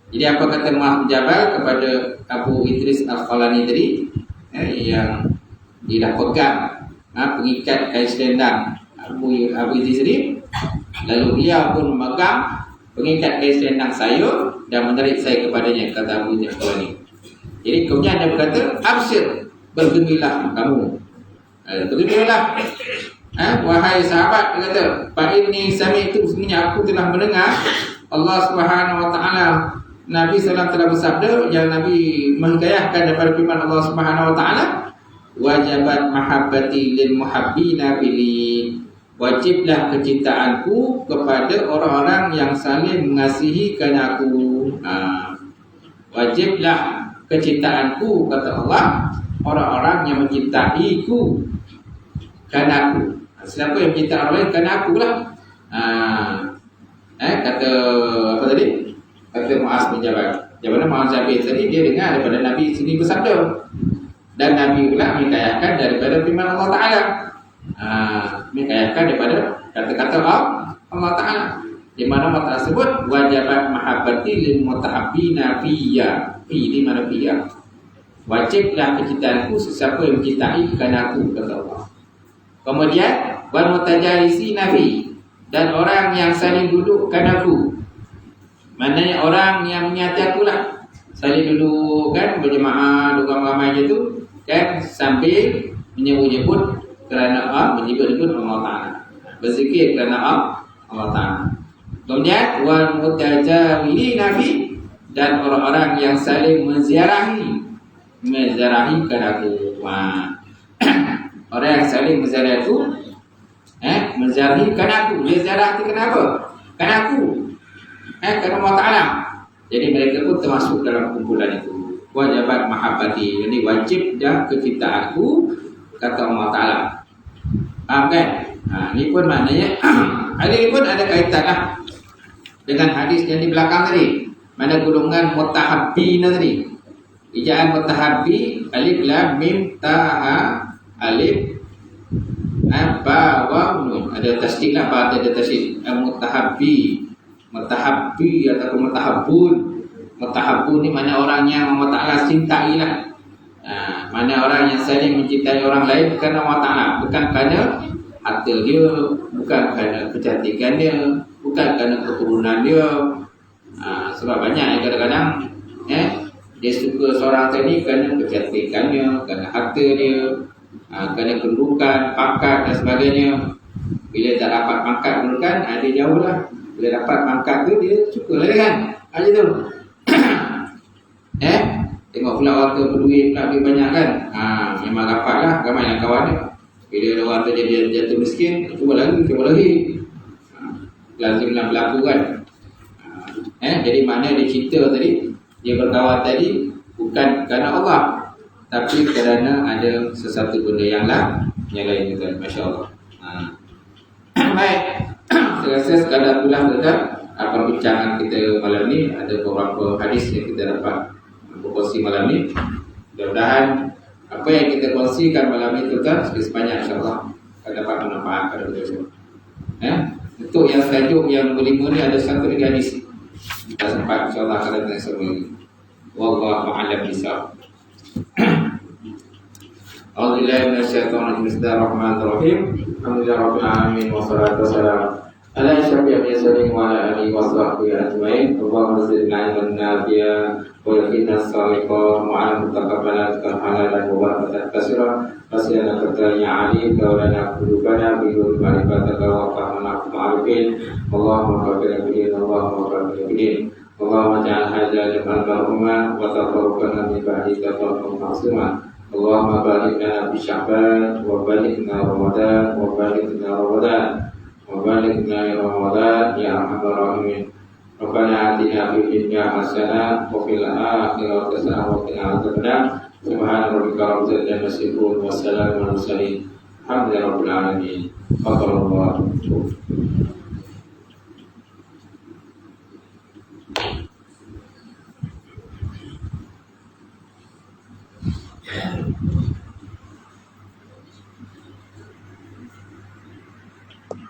[SPEAKER 1] Jadi apa kata Muaz bin Jabal kepada Abu Idris Al-Khalani tadi, yang dia dah pegang pengikat kain selendang Abu Idris tadi, lalu dia pun memegang pengikat kain selendang saya dan menarik saya kepadanya, kata Abu Idris Al-Khalani. Jadi kemudian dia berkata, absyir, bergembiralah kamu, bergembiralah, wahai sahabat, dia kata, fa inni sami'tu, sebenarnya aku telah mendengar Allah Subhanahu wa taala, Nabi SAW telah bersabda, yang Nabi menghikayahkan daripada firman Allah Subhanahu wa taala, wajabat mahabbati lil muhabbina fili, wajiblah kecintaanku kepada orang-orang yang saling mengasihi kerana aku. Wajiblah kecintaanku, kata Allah, orang-orang yang mencintaiku kerana aku. Siapa yang mencintai orang lain kerana aku lah. Kata apa tadi? Kata Muaz bin Jabal. Yang mana Muaz bin Jabal tadi dia dengar daripada Nabi sini bersabda, dan Nabi pula menghikayahkan daripada firman Allah Ta'ala, menghikayahkan daripada kata-kata Allah Ta'ala, di mana Allah Ta'ala sebut wajabat mahabbati lil mutahabbina fiyya. Fi di mana fiyya? Wajiblah kecintaanku sesiapa yang mencintai kerana aku, kata Allah. Kemudian wal mutajalisina fi, dan orang yang saling duduk kerana aku. Maknanya orang yang menyati aku lah, saling duduk kan, berjemaah, duduk ramai je tu kan, sambil menyebut-nyebut kerana menyebut-nyebut Allah Ta'ala, berzikir kerana Allah Ta'ala. Kemudian wal mutajawilina fi, dan orang-orang yang saling menziarahi kerana aku. Orang yang saling menziarahi aku, menziarahi kerana aku. Dia ziarah tu kenapa? Kerana aku, kerana Allah Ta'ala. Jadi mereka pun termasuk dalam kumpulan itu. Wajabat mahabbati, jadi wajib dah kecintaanku, kata Allah Ta'ala. Faham kan? Ini pun maknanya ini pun ada kaitan lah dengan hadis yang di belakang tadi. Mana golongan mutahabbina tadi. Ijaan mutahabbi, alif lam mim ta alif ba wa nun. Ada tasdid lah, ada tasdid. Mutahabbi ataupun mutahabbun. Mutahabbun ni mana orang yang Allah Ta'ala cintai lah. Mana orang yang saling mencintai orang lain kerana Allah Ta'ala, bukan kerana harta dia, bukan kerana kecantikan dia, bukan kerana keturunan dia. Sebab banyak yang kadang-kadang dia suka seorang tadi kerana kecantikannya, kerana harta dia, kerana kedudukan, pangkat dan sebagainya. Bila tak dapat pangkat kedudukan, dia jauh lah. Bila dapat pangkat tu, dia suka lah kan. Macam tu. Tengok pula orang tu berduit pula, duit banyak kan. Memang dapat lah, ramai yang kawan dia. Bila orang tu dia jatuh miskin, cuba lagi. Lazimlah berlaku kan. Jadi mana dia cerita tadi, dia berkawan tadi bukan kerana Allah, tapi kerana ada sesuatu benda yang lain juga. Masya Allah. Baik. Saya rasa sekadar itulah tentang perbincangan kita malam ni. Ada beberapa hadis yang kita dapat berkongsi malam ni. Mudah-mudahan apa yang kita kongsikan malam ni tuan sebanyak insya-Allah akan dapat bermanfaat pada kita semua. Untuk yang tajuk yang berlima ni ada satu lagi hadis. Kita sempat insya-Allah akan datang semua ini. Wallahu a'lam bishawab. A'udzubillahi minasyaitonir rajim. Bismillahirrahmanirrahim. Alhamdulillahirabbil alamin wassalatu wassalamu ala asyrafil mursalin wa ala alihi washabbihi ajmain. Allahumma zidna ilman nafi'a wa yaqinan shalihan wa 'ala mutaqabbalan halalan wa barakatan katsiran. Wasilana katanya alim wa lana qulubana bi nur ma'rifataka wa fahmana ma'rifin. Allahumma barik lana Allahumma barik lana Allahumma ja'al hadza jam'an marhuma wa tafarraqana min ba'dika farqan ma'suma. Allahumma barik lana fi Sya'ban wa balighna Ramadan wa balighna Ramadan wa balighna Ramadan ya arhamar rahimin. Rabbana atina fid dunya hasanah wa fil akhirati hasanah wa qina adzabannar. Subhana rabbika rabbil izzati amma yasifun wa salamun alal mursalin. Alhamdulillahirabbil alamin. Fadhlallah.